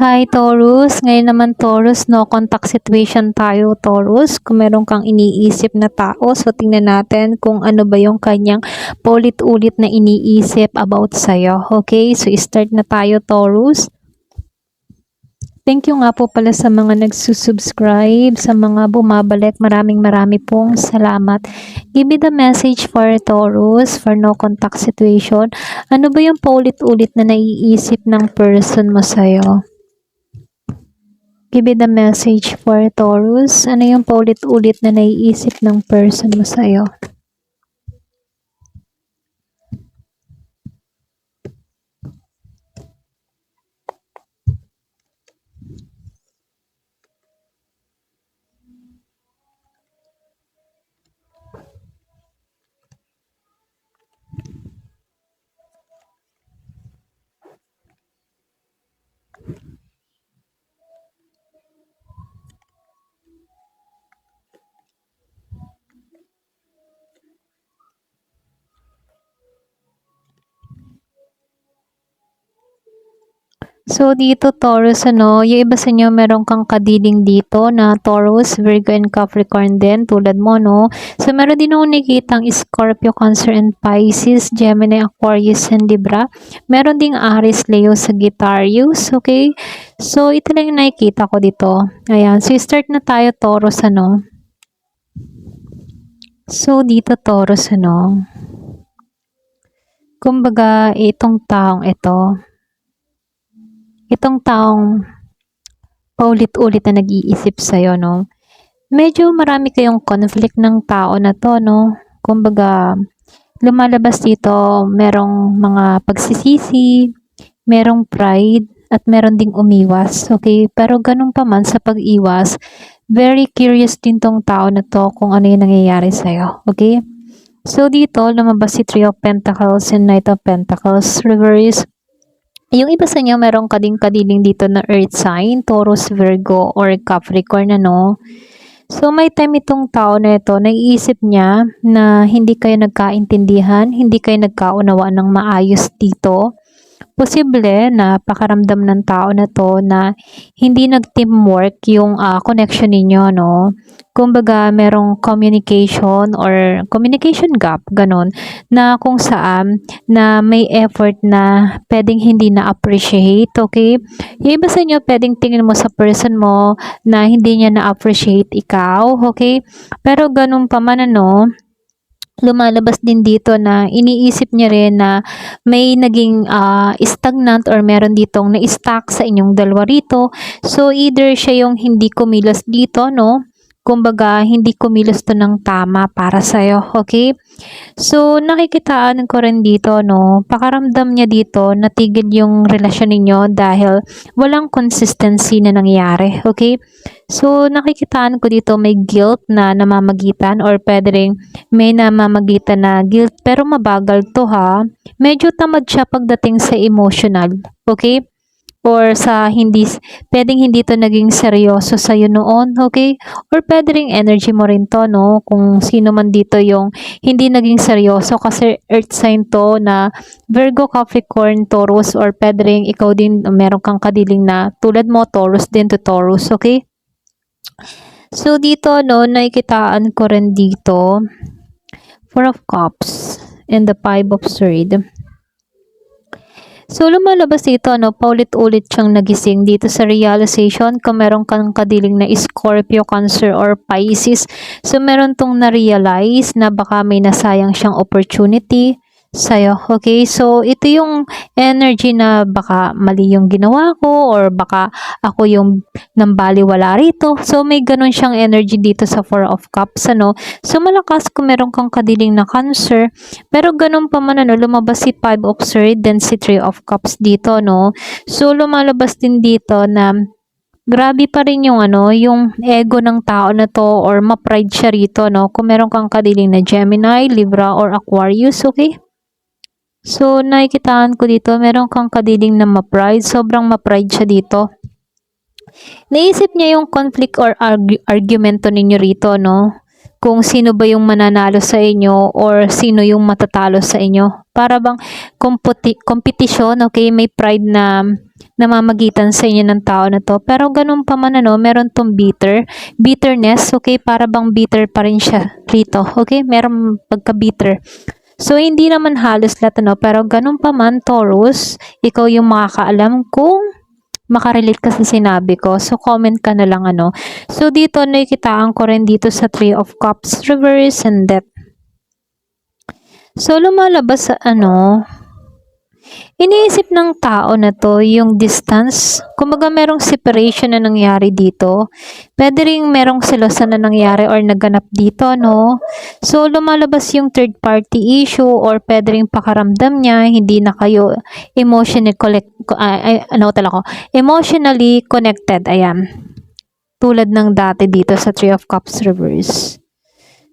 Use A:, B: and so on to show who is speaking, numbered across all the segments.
A: Hi Taurus, ngayon naman Taurus, no contact situation tayo Taurus. Kung meron kang iniisip na tao, so tingnan natin kung ano ba yung kanyang paulit-ulit na iniisip about sa'yo. Okay, so start na tayo Taurus. Thank you nga po pala sa mga nagsusubscribe, sa mga bumabalik. Maraming pong salamat. Give me the message for Taurus, for no contact situation. Ano ba yung paulit-ulit na naiisip ng person mo sa'yo? Give me the message for Taurus. Ano yung paulit-ulit na naiisip ng person mo sa'yo? So, dito Taurus, yung iba sa inyo meron kang kadiling dito na Taurus, Virgo, and Capricorn din, tulad mo, no? So, meron din akong nakikitang Scorpio, Cancer, and Pisces, Gemini, Aquarius, and Libra. Meron ding Aries, Leo, Sagittarius, okay? So, ito lang yung nakikita ko dito. Ayan, so start na tayo Taurus, So, dito Taurus, kumbaga, itong taong paulit-ulit na nag-iisip sa'yo, no? Medyo marami kayong conflict ng tao na to, no? Kumbaga, lumalabas dito, merong mga pagsisisi, merong pride, at meron ding umiwas, okay? Pero ganun pa man sa pag-iwas, very curious din tong tao na to kung ano yung nangyayari sa'yo, okay? So, dito, lumabas si Three of Pentacles and Knight of Pentacles, reverse. Yung iba sa inyo, merong kading-kadiling dito na earth sign, Taurus, Virgo, or Capricorn, So, may time itong tao na ito, naiisip niya na hindi kayo nagkaintindihan, hindi kayo nagkaunawaan ng maayos dito. Posible na pakaramdam ng tao na to na hindi nag-teamwork yung connection ninyo, no? Kumbaga, merong communication or communication gap, ganun, na kung saan na may effort na pwedeng hindi na-appreciate, okay? Yung iba sa inyo, pwedeng tingin mo sa person mo na hindi niya na-appreciate ikaw, okay? Pero ganun pa man, lumalabas din dito na iniisip niya rin na may naging stagnant or meron ditong na-stuck sa inyong dalawa rito. So, either siya yung hindi kumilos dito, no? Kumbaga, hindi kumilos to ng tama para sa'yo, okay? So, nakikitaan ko rin dito, no? Pakaramdam niya dito, natigil yung relasyon ninyo dahil walang consistency na nangyari, okay? So, nakikitaan ko dito may guilt na namamagitan or pwede rin may namamagitan na guilt pero mabagal to ha. Medyo tamad siya pagdating sa emotional, okay? Or sa pwedeng hindi to naging seryoso sa'yo noon, okay? Or pwede ring energy mo rin to, no? Kung sino man dito yung hindi naging seryoso kasi earth sign to na Virgo, Capricorn, Taurus, or pwede ring ikaw din meron kang kadiling na tulad mo, Taurus din to Taurus, okay? So, dito, nakikitaan ko rin dito, Four of Cups and the Five of Swords. So, lumalabas dito, paulit-ulit siyang nagising dito sa realization kung meron kang kadiling na Scorpio, Cancer, or Pisces. So, meron tong na-realize na baka may nasayang siyang opportunity sa'yo, okay? So, ito yung energy na baka mali yung ginawa ko or baka ako yung nambaliwala rito. So, may ganun siyang energy dito sa Four of Cups, So, malakas kung meron kang kadiling na Cancer. Pero ganun pa man, lumabas si Five of Swords, then si Three of Cups dito, no? So, lumalabas din dito na grabe pa rin yung yung ego ng tao na to or ma-pride siya rito, no? Kung meron kang kadiling na Gemini, Libra, or Aquarius, okay? So, nakikitaan ko dito, meron kang kadiling na ma-pride. Sobrang ma-pride siya dito. Naisip niya yung conflict or argumento ninyo rito, no? Kung sino ba yung mananalo sa inyo or sino yung matatalo sa inyo. Para bang competition, okay? May pride na namamagitan sa inyo ng tao na to. Pero ganun pa man ano, meron tong bitterness, okay? Para bang bitter pa rin siya rito, okay? Meron pagka-bitter. So, hindi naman halos lahat ano, pero ganun pa man, Taurus, ikaw yung makakaalam kung makarelate ka sa sinabi ko. So, comment ka na lang ano. So, dito nakikitaan ko rin dito sa Three of Cups, Reverse, and Death. So, lumalabas sa ano, iniisip ng tao na to yung distance. Kumbaga merong separation na nangyari dito. Pwede ring merong selosan na nangyari or naganap dito, no? So, lumalabas yung third party issue or pwede ring pakaramdam niya, hindi na kayo emotionally connected. Ayan. Tulad ng dati dito sa Three of Cups Reverse.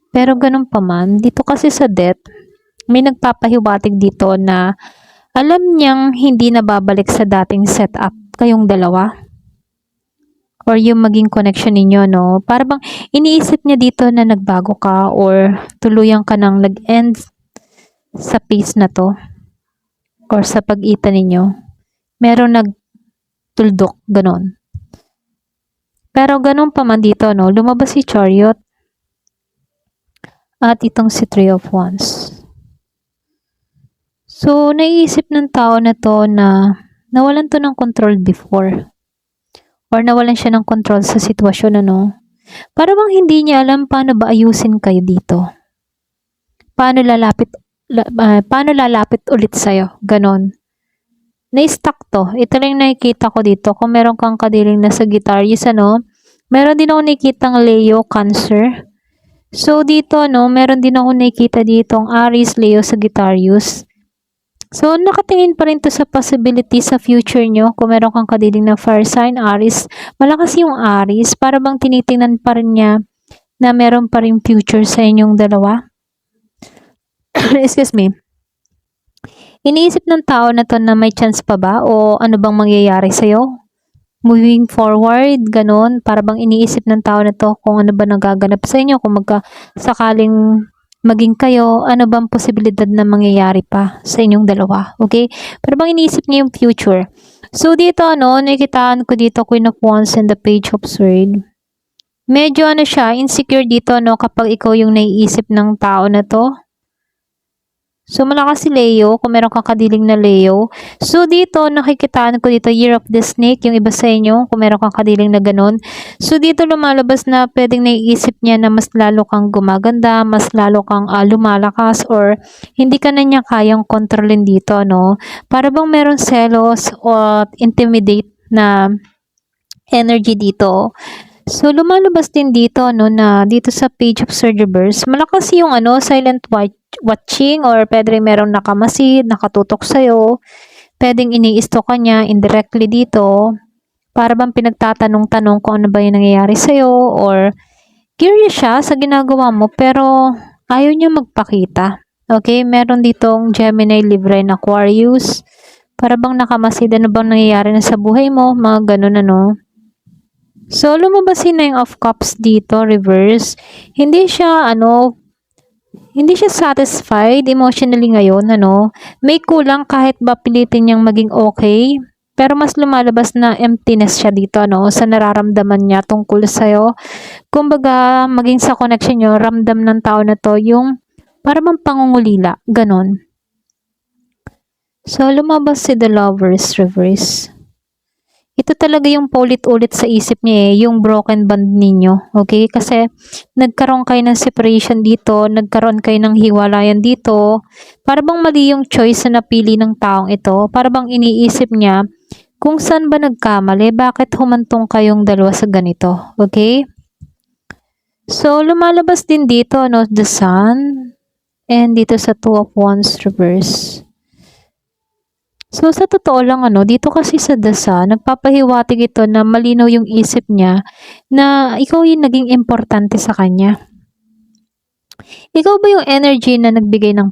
A: Pero ganun pa man, dito kasi sa Death, may nagpapahiwatig dito na alam niyang hindi na babalik sa dating setup kayong dalawa or yung maging connection ninyo, no? Para bang iniisip niya dito na nagbago ka or tuluyan ka nang nag-end sa peace na to or sa pag-itan ninyo. Meron nagtuldok, ganon. Pero ganon pa man dito, no? Lumabas si Chariot at itong si Three of Wands. So, naiisip ng tao na to na nawalan to ng control before. Or nawalan siya ng control sa sitwasyon, ano. Para bang hindi niya alam paano ba ayusin kayo dito. Paano lalapit ulit sa'yo. Ganon. Na-stuck to. Ito lang nakikita ko dito. Kung meron kang kadiling na Sagittarius, ano. Meron din ako nakikitang Leo, Cancer. So, dito, no, meron din ako nakikita ditong Aries, Leo, Sagittarius. So, nakatingin pa rin to sa possibility sa future nyo. Kung meron kang kadiling na fire sign, Aries, malakas yung Aries. Para bang tinitingnan pa rin niya na meron pa rin future sa inyong dalawa. Excuse me. Iniisip ng tao na to na may chance pa ba o ano bang mangyayari sa'yo? Moving forward, ganon. Para bang iniisip ng tao na to kung ano ba nagaganap sa inyo, kung sakaling maging kayo, ano bang posibilidad na mangyayari pa sa inyong dalawa, okay? Pero bang iniisip niyo yung future. So, dito, ano, nakikitaan ko dito, Queen of Wands and the Page of Swords. Medyo, ano siya, insecure dito, no, kapag ikaw yung naiisip ng tao na to. So, malakas si Leo, kung meron kang kadiling na Leo. So, dito, nakikitaan ko dito, Year of the Snake, yung iba sa inyo, kung meron kang kadiling na ganun. So, dito lumalabas na pwedeng naiisip niya na mas lalo kang gumaganda, mas lalo kang lumalakas, or hindi ka na niya kayang kontrolin dito, no? Para bang meron selos o intimidate na energy dito. So, lumalabas din dito, no, na dito sa Page of Swords Reverse, malakas yung, ano, silent watching or pwedeng merong nakamasid, nakatutok sa'yo. Pwedeng iniisto ka niya indirectly dito. Para bang pinagtatanong-tanong kung ano ba yung nangyayari sa'yo or curious siya sa ginagawa mo pero ayaw niya magpakita. Okay? Meron ditong Gemini, Libra, and Aquarius. Para bang nakamasid, ano bang nangyayari na sa buhay mo? Mga ganun, ano. So, lumabas si Nine of Cups dito, reverse. Hindi siya satisfied emotionally ngayon, ano. May kulang kahit ba pilitin niyang maging okay. Pero mas lumalabas na emptiness siya dito, ano, sa nararamdaman niya tungkol sa'yo. Kumbaga, maging sa connection niyo, ramdam ng tao na to yung para bang pangungulila, ganon. So, lumabas si The Lovers reverse. Ito talaga yung paulit-ulit sa isip niya yung broken bond ninyo. Okay? Kasi nagkaroon kayo ng separation dito, nagkaroon kayo ng hiwalayan dito. Para bang mali yung choice na napili ng taong ito. Para bang iniisip niya kung saan ba nagkamali, bakit humantong kayong dalawa sa ganito. Okay? So, lumalabas din dito, no, the Sun. And dito sa Two of Wands reverse. So, sa totoo lang, ano, dito kasi sa dasa, nagpapahiwatig ito na malinaw yung isip niya na ikaw yung naging importante sa kanya. Ikaw ba yung energy na nagbigay ng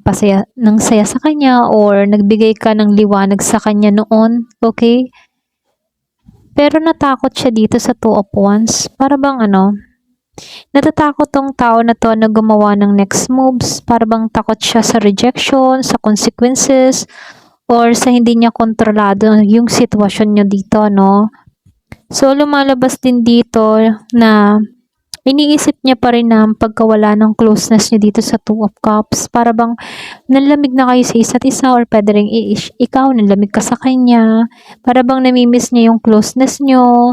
A: saya sa kanya or nagbigay ka ng liwanag sa kanya noon? Okay? Pero natakot siya dito sa Two of Wands. Para bang ano, natatakot tong tao na to na gumawa ng next moves. Para bang takot siya sa rejection, sa consequences, or sa hindi niya kontrolado yung sitwasyon niyo dito, no? So, lumalabas din dito na iniisip niya pa rin na ang pagkawala ng closeness niyo dito sa Two of Cups. Para bang nanlamig na kayo sa isa't isa, or pwede rin ikaw nanlamig ka sa kanya. Para bang namimiss niya yung closeness niyo.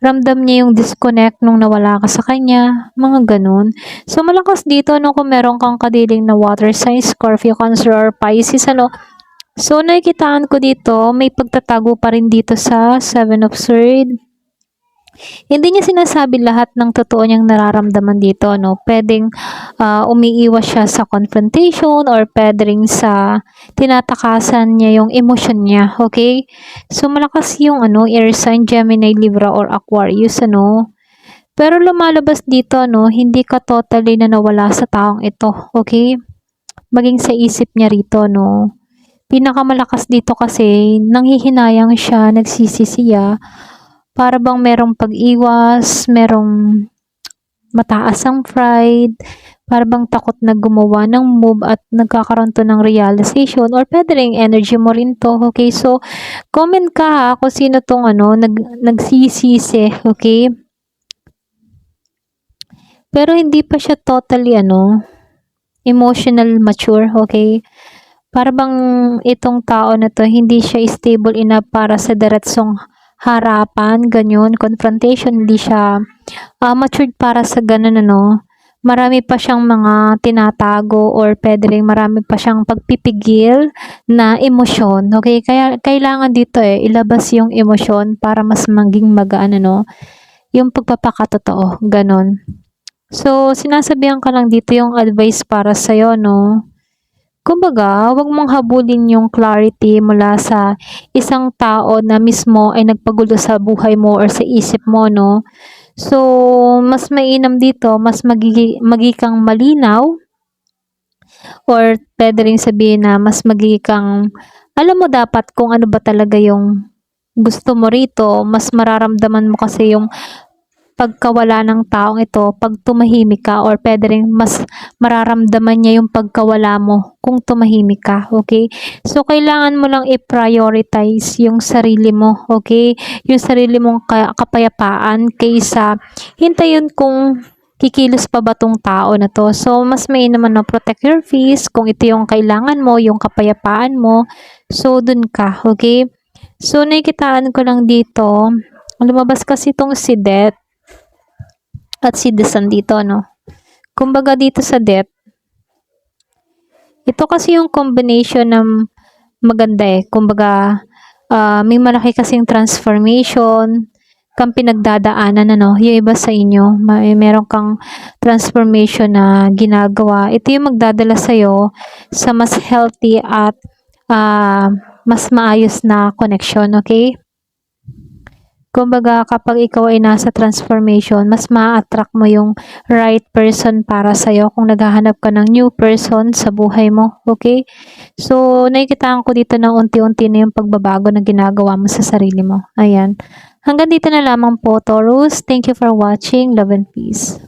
A: Ramdam niya yung disconnect nung nawala ka sa kanya. Mga ganun. So, malakas dito no, kung meron kang kadiling na water sign, Scorpio, Cancer, or Pisces, ano. So, nakikitaan ko dito, may pagtatago pa rin dito sa Seven of Swords. Hindi niya sinasabi lahat ng totoo niyang nararamdaman dito, no? Pwedeng umiiwas siya sa confrontation, or pwede rin sa tinatakasan niya yung emosyon niya, okay? So, malakas yung air sign, Gemini, Libra, or Aquarius, ano? Pero lumalabas dito, no, hindi ka totally na nawala sa taong ito, okay? Maging sa isip niya rito, no? Pinakamalakas dito kasi, nanghihinayang siya, nagsisisi siya, para bang merong pag-iwas, merong mataas ang pride, para bang takot na gumawa ng move at nagkakaroon to ng realization, or pwede rin energy mo rin to, okay? So, comment ka ha kung sino tong nagsisisi, okay? Pero hindi pa siya totally emotional mature, okay? Para bang itong tao na to, hindi siya stable enough para sa diretsong harapan, ganyan, confrontation, hindi siya matured para sa ganun, marami pa siyang mga tinatago, or pwede rin marami pa siyang pagpipigil na emosyon, okay? Kaya kailangan dito ilabas yung emosyon para mas maging magaan, yung pagpapakatotoo, ganun. So, sinasabihan ka lang dito yung advice para sa'yo, no? Kumbaga, wag mong habulin yung clarity mula sa isang tao na mismo ay nagpagulo sa buhay mo or sa isip mo, no? So, mas mainam dito, mas magiging malinaw, or pwede rin sabihin na mas magiging alam mo dapat kung ano ba talaga yung gusto mo rito. Mas mararamdaman mo kasi yung pagkawala ng taong ito pag tumahimik ka, or pwede rin mas mararamdaman niya yung pagkawala mo kung tumahimik ka, okay? So, kailangan mo lang i-prioritize yung sarili mo, okay? Yung sarili mong kapayapaan kaysa hintayin kung kikilos pa ba tong tao na to. So, mas may naman na protect your peace kung ito yung kailangan mo, yung kapayapaan mo. So, dun ka, okay? So, nakikitaan ko lang dito, lumabas kasi itong si Death at si The Sun dito, no? Kumbaga dito sa Death, ito kasi yung combination ng maganda Kumbaga, may malaki kasing transformation kang pinagdadaanan, yung iba sa inyo, meron kang transformation na ginagawa. Ito yung magdadala sa'yo sa mas healthy at mas maayos na connection, okay? Kumbaga, kapag ikaw ay nasa transformation, mas ma-attract mo yung right person para sa'yo kung naghahanap ka ng new person sa buhay mo, okay? So, nakikitaan ko dito na unti-unti na yung pagbabago na ginagawa mo sa sarili mo. Ayan. Hanggang dito na lamang po, Taurus. Thank you for watching. Love and peace.